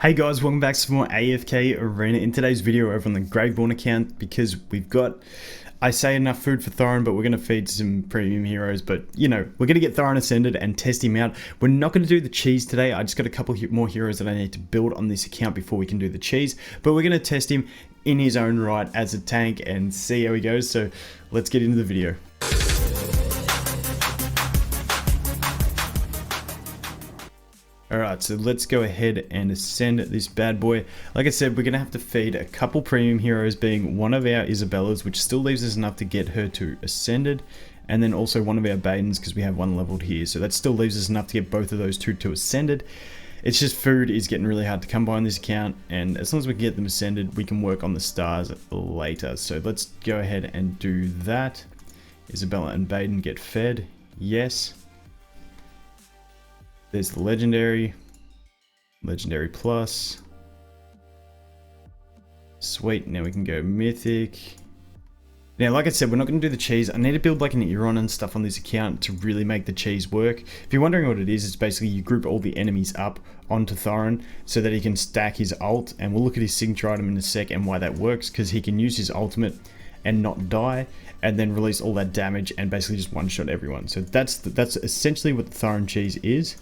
Hey guys, welcome back to some more AFK Arena. In today's video over on the Graveborn account, because we've got, I say enough food for Thoran, but we're going to feed some premium heroes. But, you know, we're going to get Thoran Ascended and test him out. We're not going to do the cheese today. I just got a couple more heroes that I need to build on this account before we can do the cheese. But we're going to test him in his own right as a tank and see how he goes. So let's get into the video. Alright, so let's go ahead and ascend this bad boy. Like I said, we're going to have to feed a couple premium heroes, being one of our Isabellas, which still leaves us enough to get her to Ascended, and then also one of our Baidens, because we have one leveled here. So that still leaves us enough to get both of those two to Ascended. It's just food is getting really hard to come by on this account, and as long as we can get them Ascended, we can work on the stars later. So let's go ahead and do that. Isabella and Baiden get fed. Yes. There's the legendary plus. Sweet, now we can go mythic. Now, like I said, we're not going to do the cheese. I need to build like an Iron and stuff on this account to really make the cheese work. If you're wondering what it is, it's basically you group all the enemies up onto Thoran so that he can stack his ult, and we'll look at his signature item in a sec and why that works, because he can use his ultimate and not die, and then release all that damage and basically just one-shot everyone. So that's essentially what the Thoran cheese is.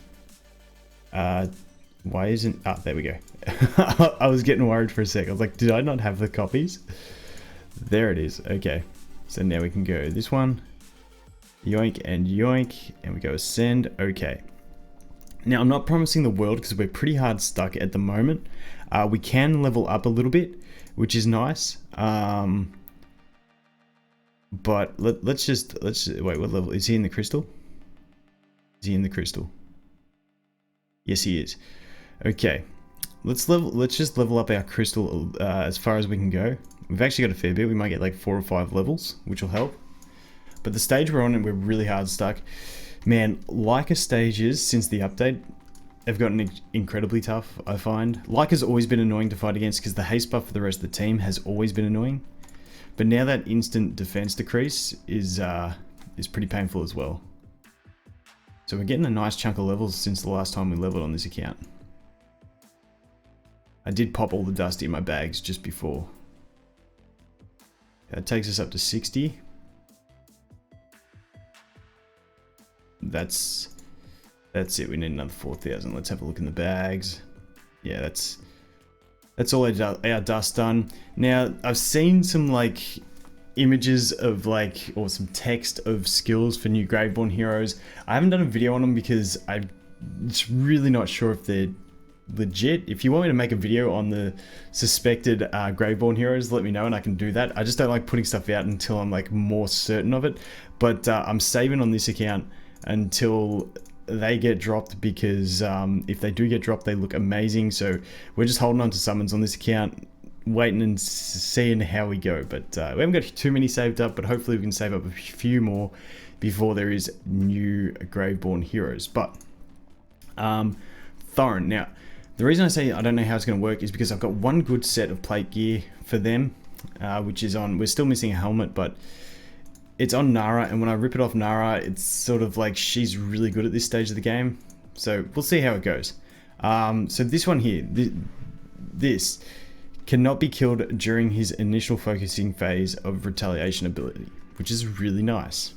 Why isn't... Ah, there we go. I was getting worried for a sec. I was like, did I not have the copies? There it is. Okay. So now we can go this one. Yoink and yoink. And we go ascend. Okay. Now, I'm not promising the world because we're pretty hard stuck at the moment. We can level up a little bit, which is nice. But let's just... Wait, what level? Is he in the crystal? Is he in the crystal? Yes, he is. Okay, let's just level up our crystal as far as we can go. We've actually got a fair bit. We might get like 4 or 5 levels, which will help. But the stage we're on, and we're really hard stuck. Man, Leica stages since the update have gotten incredibly tough, I find. Leica's always been annoying to fight against because the haste buff for the rest of the team has always been annoying. But now that instant defense decrease is pretty painful as well. So we're getting a nice chunk of levels since the last time we leveled on this account. I did pop all the dust in my bags just before. That takes us up to 60. That's it. We need another 4,000. Let's have a look in the bags. Yeah, that's all our dust done. Now, I've seen some like images of like, or some text of skills for new Graveborn heroes. I haven't done a video on them because I'm just really not sure if they're legit. If you want me to make a video on the suspected Graveborn heroes, let me know and I can do that. I just don't like putting stuff out until I'm like more certain of it. But I'm saving on this account until they get dropped, because if they do get dropped, they look amazing. So we're just holding on to summons on this account, waiting and seeing how we go. But we haven't got too many saved up, but hopefully we can save up a few more before there is new Graveborn heroes. But Thoran, now the reason I say I don't know how it's going to work is because I've got one good set of plate gear for them, which is on, we're still missing a helmet, but it's on Nara, and when I rip it off Nara, it's sort of like she's really good at this stage of the game. So we'll see how it goes. So this one here, this cannot be killed during his initial focusing phase of retaliation ability, which is really nice.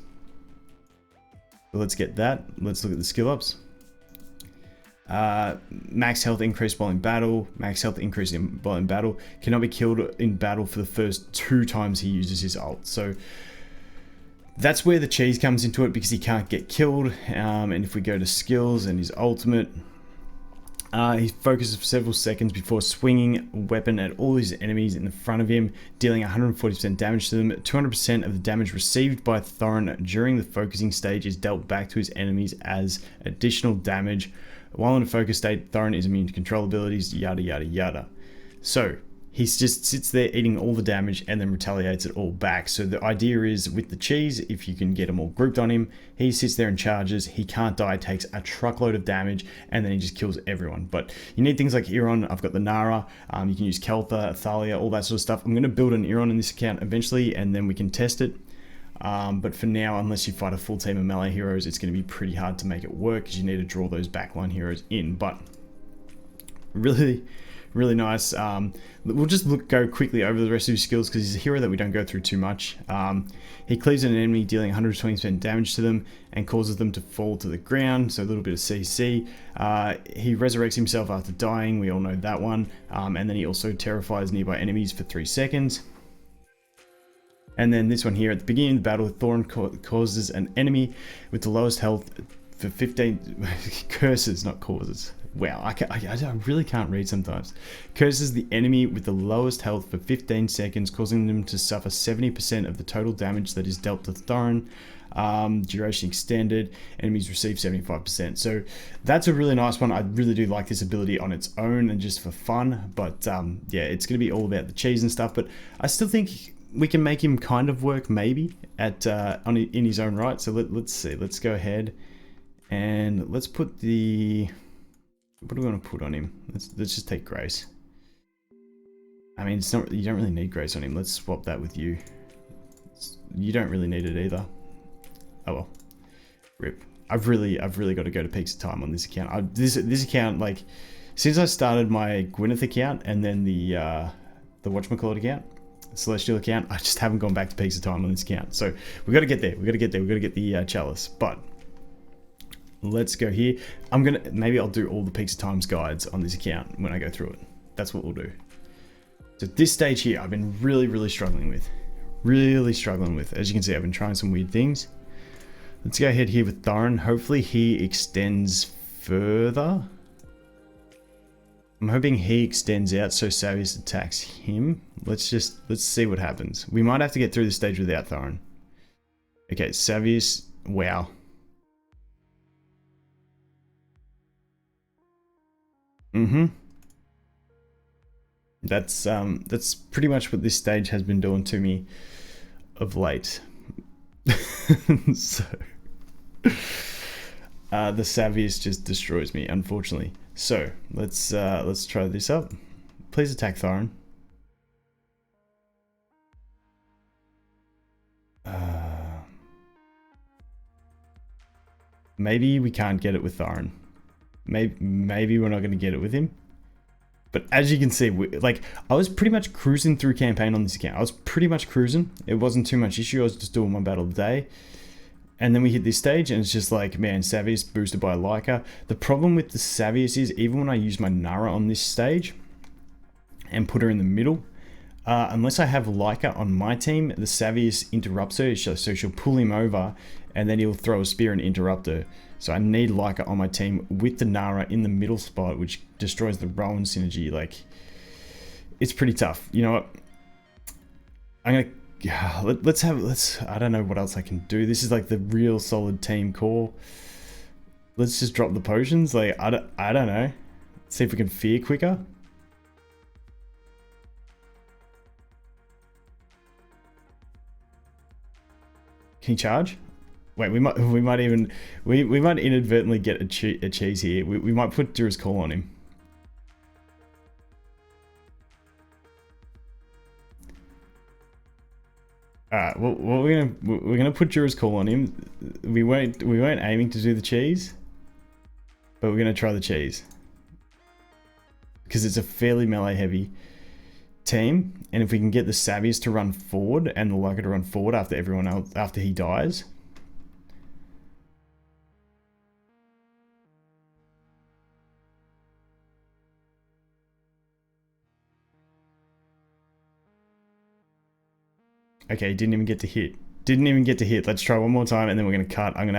So let's get that. Let's look at the skill ups. Max health increase while in battle. Max health increase while in battle. Cannot be killed in battle for the first 2 times he uses his ult. So that's where the cheese comes into it, because he can't get killed. And if we go to skills and his ultimate, he focuses for several seconds before swinging a weapon at all his enemies in the front of him, dealing 140% damage to them. 200% of the damage received by Thoran during the focusing stage is dealt back to his enemies as additional damage. While in a focus state, Thoran is immune to control abilities, yada yada yada. So he just sits there eating all the damage and then retaliates it all back. So the idea is, with the cheese, if you can get them all grouped on him, he sits there and charges, he can't die, takes a truckload of damage, and then he just kills everyone. But you need things like Iron. I've got the Nara, you can use Keltha, Thalia, all that sort of stuff. I'm going to build an Iron in this account eventually, and then we can test it. But for now, unless you fight a full team of melee heroes, it's going to be pretty hard to make it work, because you need to draw those backline heroes in. But really, really nice. We'll just go quickly over the rest of his skills because he's a hero that we don't go through too much. He cleaves an enemy, dealing 120% damage to them and causes them to fall to the ground, so a little bit of CC. He resurrects himself after dying, we all know that one. And then he also terrifies nearby enemies for 3 seconds. And then this one here, at the beginning of the battle, Thoran causes an enemy with the lowest health for 15... curses, not causes. Wow, I really can't read sometimes. Curses the enemy with the lowest health for 15 seconds, causing them to suffer 70% of the total damage that is dealt to Thoran. Duration extended, enemies receive 75%. So that's a really nice one. I really do like this ability on its own and just for fun. But yeah, it's going to be all about the cheese and stuff. But I still think we can make him kind of work maybe at in his own right. So let's see. Let's go ahead and let's put the... what do we want to put on him? Let's just take Grace. I mean, it's not, you don't really need Grace on him. Let's swap that with you. You don't really need it either. Oh well, rip. I've really got to go to peaks of time on this account. This account, like, since I started my Gwyneth account and then the whatchamacallit account, Celestial account, I just haven't gone back to peaks of time on this account. So we got to get there. We got to get there. We got to get the chalice. But let's go here. Maybe I'll do all the peaks of times guides on this account when I go through it. That's what we'll do. So this stage here, I've been really struggling with. As you can see, I've been trying some weird things. Let's go ahead here with Thoran. Hopefully he extends further. I'm hoping he extends out so Savius attacks him. Let's see what happens. We might have to get through this stage without Thoran. Okay, Savius, wow. That's pretty much what this stage has been doing to me of late. So the Savius just destroys me, unfortunately. So let's try this up. Please attack Thoran. Maybe we can't get it with Thoran. Maybe we're not going to get it with him. But as you can see, I was pretty much cruising through campaign on this account. I was pretty much cruising. It wasn't too much issue. I was just doing my battle of the day. And then we hit this stage and it's just like, man, Savius boosted by Leica. The problem with the Savius is, even when I use my Nara on this stage and put her in the middle, unless I have Leica on my team, the Savius interrupts her. So she'll pull him over and then he'll throw a spear and interrupt her. So I need Leica on my team with the Nara in the middle spot, which destroys the Rowan synergy. Like, it's pretty tough. You know what? I'm gonna I don't know what else I can do. This is like the real solid team core. Let's just drop the potions. Like, I don't know. See if we can fear quicker. Can he charge? Wait, we might inadvertently get a cheese here. We might put Dura's Call on him. Alright, well we're gonna put Dura's Call on him. We weren't aiming to do the cheese, but we're gonna try the cheese because it's a fairly melee heavy team, and if we can get the Savius to run forward and the Leica to run forward after everyone else, after he dies. Okay, didn't even get to hit. Let's try one more time and then we're going to cut. I'm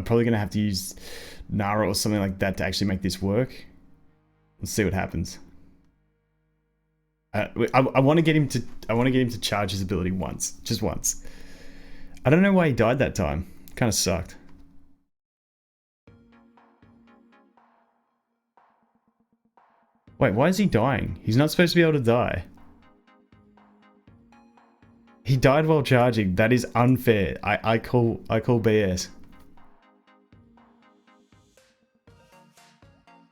probably going to have to use Nara or something like that to actually make this work. Let's see what happens. I want to get him to charge his ability once. Just once. I don't know why he died that time. Kind of sucked. Wait, why is he dying? He's not supposed to be able to die. He died while charging. That is unfair. I call BS.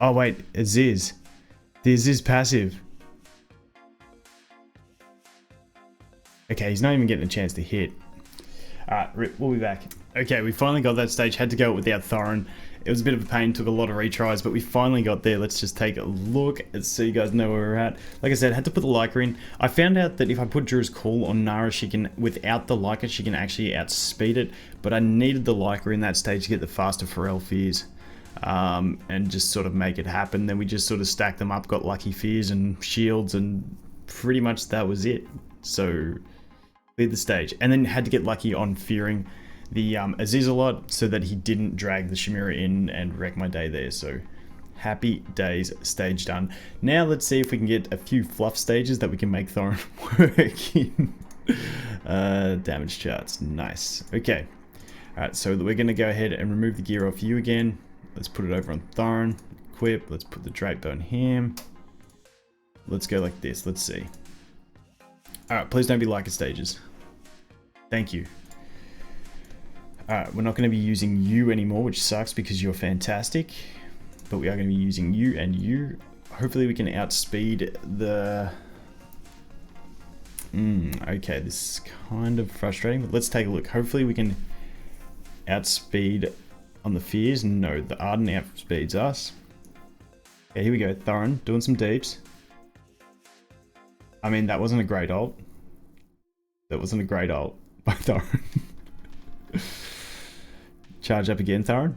Oh wait, it's Ziz. The Ziz passive. Okay, he's not even getting a chance to hit. Alright, we'll be back. Okay, we finally got that stage. Had to go without Thoran. It was a bit of a pain, took a lot of retries, but we finally got there. Let's just take a look so you guys know where we're at. Like I said, I had to put the Leica in. I found out that if I put Drew's Call on Nara, she can, without the Leica, she can actually outspeed it, but I needed the Leica in that stage to get the faster Pharrell fears. And just sort of make it happen. Then we just sort of stacked them up, got lucky fears and shields, and pretty much that was it. So cleared the stage, and then had to get lucky on fearing the Aziz a lot so that he didn't drag the Chimera in and wreck my day there. So happy days, stage done. Now let's see if we can get a few fluff stages that we can make Thoran work in. Damage charts, nice. Okay, alright, so we're going to go ahead and remove the gear off you again. Let's put it over on Thoran. Equip. Let's put the Drape on him. Let's go like this. Let's see. Alright, please don't be Leica stages. Thank you. Alright, we're not going to be using you anymore, which sucks because you're fantastic. But we are going to be using you and you. Hopefully we can outspeed the... okay, this is kind of frustrating, but let's take a look. Hopefully we can outspeed... on the fears. No, the Arden outspeeds us. Okay, here we go. Thoran doing some deeps. I mean, that wasn't a great ult. That wasn't a great ult by Thoran. Charge up again, Thoran.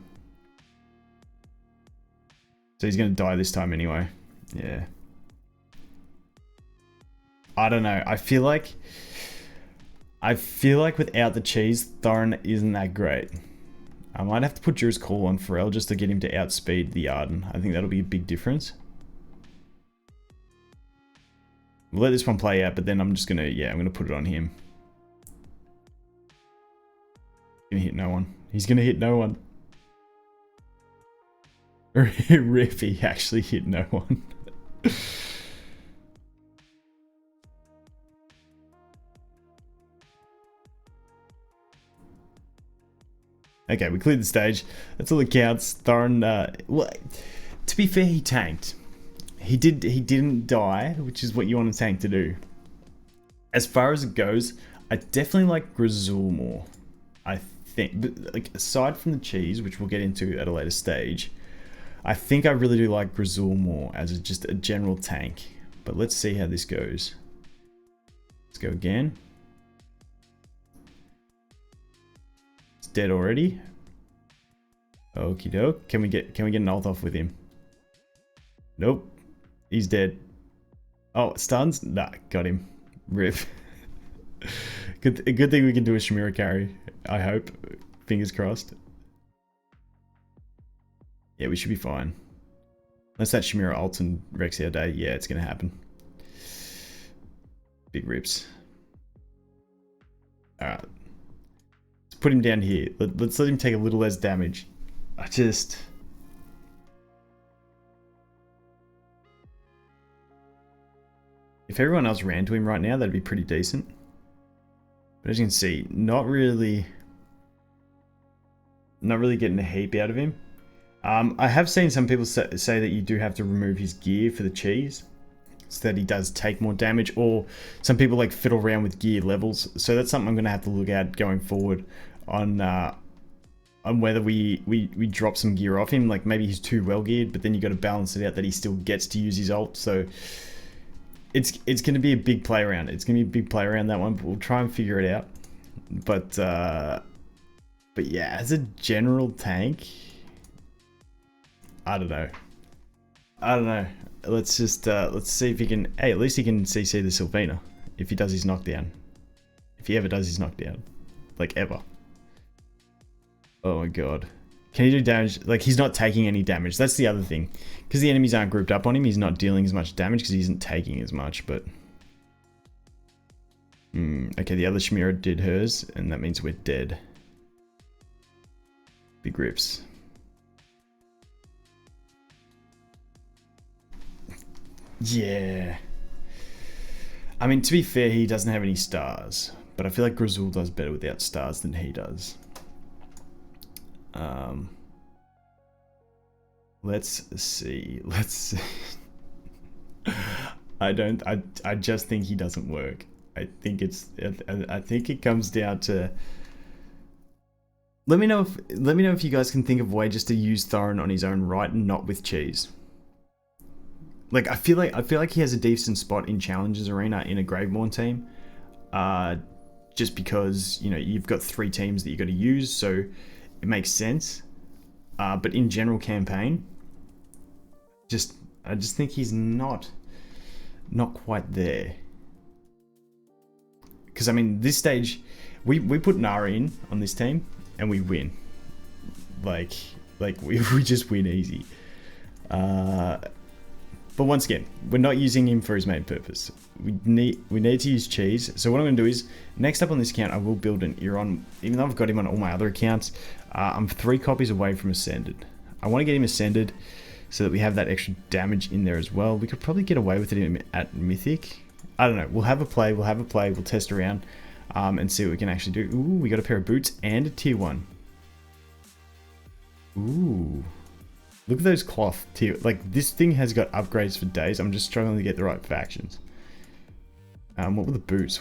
So he's going to die this time anyway. Yeah. I don't know. I feel like without the cheese, Thoran isn't that great. I might have to put Drew's Call on Pharrell just to get him to outspeed the Arden. I think that'll be a big difference. We'll let this one play out, but then I'm just gonna, yeah, I'm gonna put it on him. He's gonna hit no one. He's gonna hit no one. Rip, he actually hit no one. Okay, we cleared the stage. That's all that counts. Thoran, well, to be fair, he tanked. He didn't die, which is what you want a tank to do. As far as it goes, I definitely like Grizzle more. I think, but like aside from the cheese, which we'll get into at a later stage, I think I really do like Grizzle more as just a general tank. But let's see how this goes. Let's go again. Dead already. Okie doke. Can we get an ult off with him? Nope. He's dead. Oh, stuns? Nah, got him. Rip. Good thing we can do a Chimera carry. I hope. Fingers crossed. Yeah, we should be fine. Unless that Chimera ults and wrecks our day. Yeah, it's gonna happen. Big rips. Alright. Put him down here. Let's let him take a little less damage. If everyone else ran to him right now, that'd be pretty decent. But as you can see, not really getting a heap out of him. I have seen some people say that you do have to remove his gear for the cheese, so that he does take more damage, or some people like fiddle around with gear levels. So that's something I'm going to have to look at going forward on whether we drop some gear off him. Like maybe he's too well geared, but then you got to balance it out that he still gets to use his ult. So it's going to be a big play around. It's going to be a big play around that one, but we'll try and figure it out. But yeah, as a general tank, I don't know. Let's see if he can. Hey, at least he can CC the Sylvina if he does his knockdown. If he ever does his knockdown, like ever. Oh my god, can he do damage? Like he's not taking any damage. That's the other thing, because the enemies aren't grouped up on him. He's not dealing as much damage because he isn't taking as much. But okay, the other Chimera did hers, and that means we're dead. Big rips. Yeah. I mean, to be fair, he doesn't have any stars, but I feel like Grizzle does better without stars than he does. Let's see. I just think he doesn't work. I think it comes down to Let me know if you guys can think of a way just to use Thoran on his own right and not with cheese. Like I feel like he has a decent spot in Challenges Arena in a Graveborn team. Just because, you know, you've got 3 teams that you got to use, so it makes sense. But in general campaign, I just think he's not quite there. Because I mean, this stage, we put Nara in on this team and we win. Like we just win easy. But once again, we're not using him for his main purpose. We need to use cheese. So what I'm going to do is, next up on this account, I will build an Iron. Even though I've got him on all my other accounts, I'm 3 copies away from Ascended. I want to get him Ascended so that we have that extra damage in there as well. We could probably get away with it at Mythic. I don't know. We'll have a play. We'll test around and see what we can actually do. Ooh, we got a pair of boots and a tier 1. Ooh. Look at those cloth tier. Like, this thing has got upgrades for days. I'm just struggling to get the right factions. What were the boots?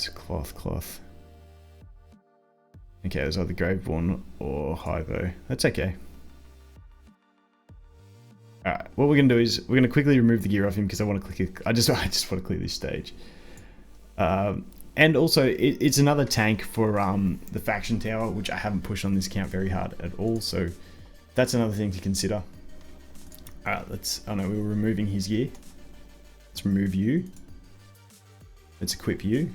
Cloth. Okay, it was either Graveborn or Hyvo. That's okay. Alright, what we're going to do is we're going to quickly remove the gear off him because I want to click it. I just want to clear this stage. And also, it's another tank for the faction tower, which I haven't pushed on this account very hard at all. So that's another thing to consider. Alright, oh no, we were removing his gear. Let's remove you. Let's equip you.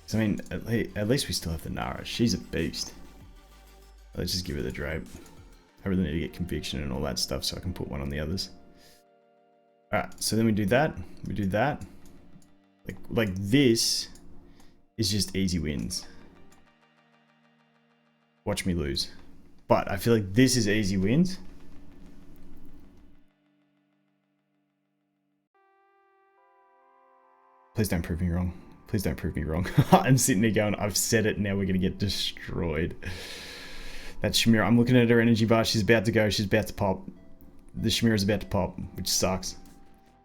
So, I mean, at least we still have the Nara. She's a beast. Let's just give her the drape. I really need to get conviction and all that stuff so I can put one on the others. Alright, so then we do that. We do that. Like this is just easy wins. Watch me lose. But I feel like this is easy wins. Please don't prove me wrong. Please don't prove me wrong. I'm sitting there going, I've said it, now we're going to get destroyed. That's Shamira. I'm looking at her energy bar. She's about to go. She's about to pop. The Shamira's about to pop, which sucks.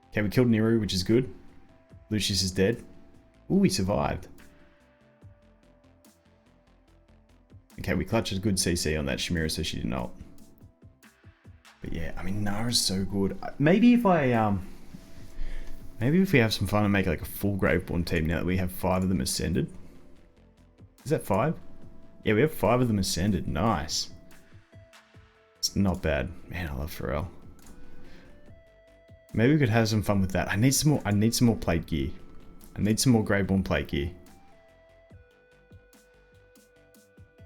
Okay, we killed Niru, which is good. Lucius is dead. Ooh, we survived. Okay, we clutched a good CC on that Shamira, so she didn't ult. But yeah, I mean, Nara's so good. Maybe if we have some fun and make like a full Graveborn team now that we have 5 of them Ascended. Is that 5? Yeah, we have 5 of them Ascended. Nice. It's not bad. Man, I love Pharrell. Maybe we could have some fun with that. I need some more plate gear. I need some more Graveborn plate gear.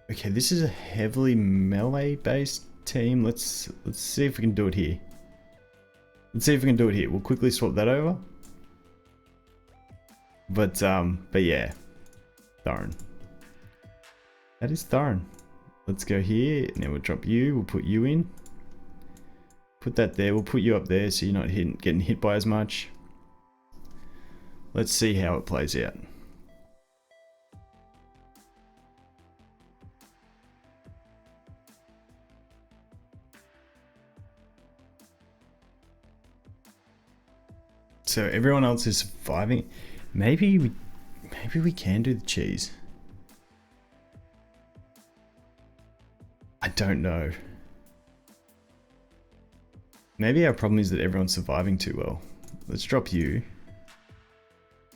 Okay, this is a heavily melee-based team. Let's see if we can do it here. We'll quickly swap that over. But yeah, Thoran. That is Thoran. Let's go here, and then we'll drop you. We'll put you in. Put that there. We'll put you up there so you're not getting hit by as much. Let's see how it plays out. So everyone else is surviving. Maybe we can do the cheese. I don't know. Maybe our problem is that everyone's surviving too well. Let's drop you.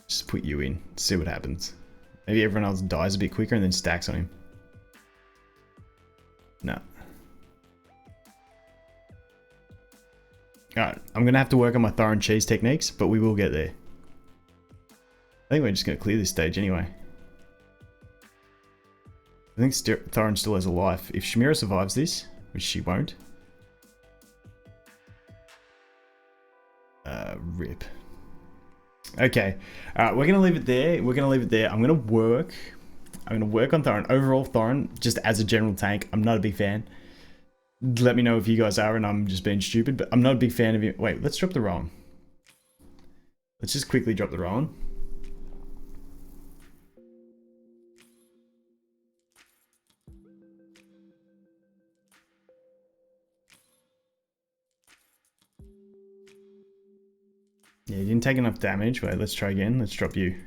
Just put you in. See what happens. Maybe everyone else dies a bit quicker and then stacks on him. No. Alright, I'm going to have to work on my Thoran cheese techniques, but we will get there. I think we're just going to clear this stage anyway. I think Thoran still has a life. If Shamira survives this, which she won't. Rip. Okay. Alright, we're going to leave it there. I'm going to work on Thoran. Overall, Thoran, just as a general tank, I'm not a big fan. Let me know if you guys are and I'm just being stupid, but I'm not a big fan of it. Wait, let's drop the Rowan. Let's just quickly drop the Rowan. Yeah, you didn't take enough damage. Wait, let's try again. Let's drop you.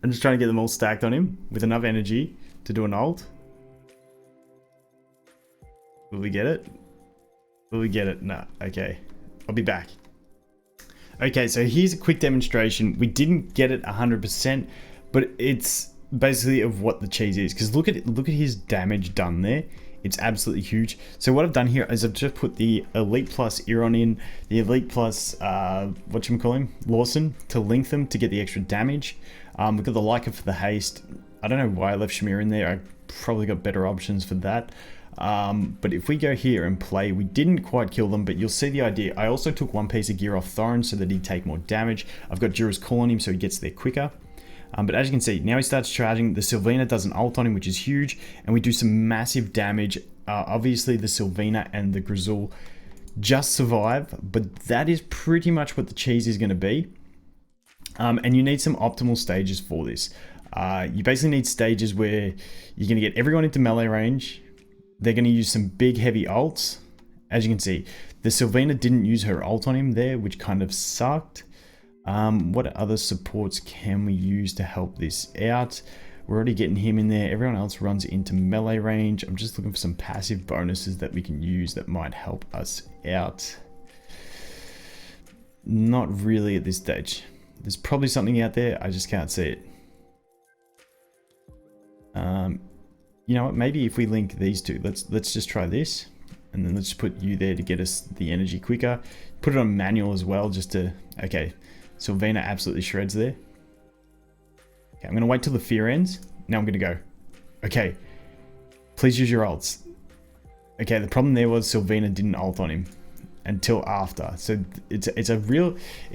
I'm just trying to get them all stacked on him with enough energy to do an ult. Will we get it? Will we get it? No. Okay. I'll be back. Okay, so here's a quick demonstration. We didn't get it 100%, but it's basically of what the cheese is. Because look at his damage done there. It's absolutely huge. So what I've done here is I've just put the Elite Plus Iron in, the Elite Plus, whatchamacallit, Lawson, to link them to get the extra damage. We've got the Leica for the haste. I don't know why I left Shamir in there. I probably got better options for that. But if we go here and play, we didn't quite kill them, but you'll see the idea. I also took one piece of gear off Thoran so that he'd take more damage. I've got Jura's Call on him so he gets there quicker. But as you can see, now he starts charging. The Sylvina does an ult on him, which is huge, and we do some massive damage. Obviously, the Sylvina and the Grizzle just survive, but that is pretty much what the cheese is going to be. And you need some optimal stages for this. You basically need stages where you're going to get everyone into melee range. They're going to use some big, heavy ults. As you can see, the Sylvina didn't use her ult on him there, which kind of sucked. What other supports can we use to help this out? We're already getting him in there. Everyone else runs into melee range. I'm just looking for some passive bonuses that we can use that might help us out. Not really at this stage. There's probably something out there. I just can't see it. You know what? Maybe if we link these two, let's just try this. And then let's put you there to get us the energy quicker. Put it on manual as well, just to... Okay, Sylvina absolutely shreds there. Okay, I'm going to wait till the fear ends. Now I'm going to go. Okay, please use your ults. Okay, the problem there was Sylvina didn't ult on him until after. So it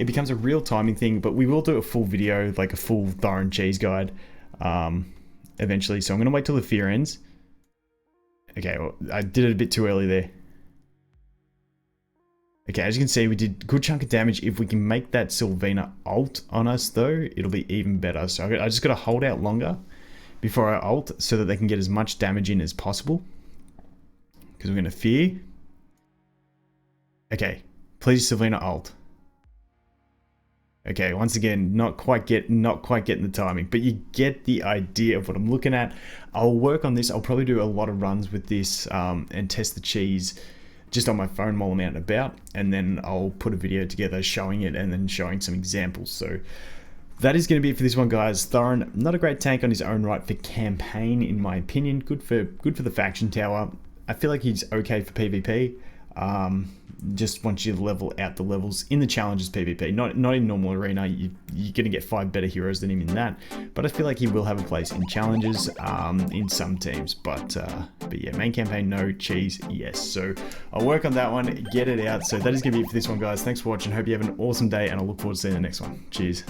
becomes a real timing thing, but we will do a full video, like a full Thoran cheese guide eventually. So I'm going to wait till the fear ends. Okay, well, I did it a bit too early there. Okay, as you can see, we did a good chunk of damage. If we can make that Sylvina ult on us, though, it'll be even better. So I just got to hold out longer before I ult so that they can get as much damage in as possible. Because we're going to fear. Okay, please Sylvina ult. Okay, once again, not quite getting the timing, but you get the idea of what I'm looking at. I'll work on this. I'll probably do a lot of runs with this and test the cheese just on my phone while I'm out and about, and then I'll put a video together showing it and then showing some examples. So that is going to be it for this one, guys. Thoran, not a great tank on his own right for campaign, in my opinion. Good for the faction tower. I feel like he's okay for PvP. Just once you level out the levels in the challenges PvP, not in normal arena, you're gonna get 5 better heroes than him in that. But I feel like he will have a place in challenges, in some teams. But yeah, main campaign, no. Cheese, yes. So I'll work on that one, get it out. So that is gonna be it for this one, guys. Thanks for watching. Hope you have an awesome day, and I look forward to seeing the next one. Cheers.